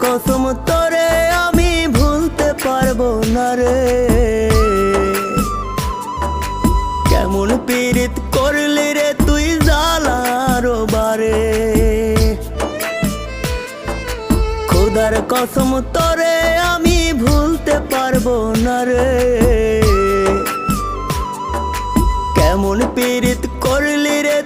কসম তোরে আমি ভুলতে পারবো না রে। কেমন পীড়িত করলি রে তুই জ্বালার বারে। খোদার কসম তোরে আমি ভুলতে পারবো না রে। কেমন পীড়িত করলি রে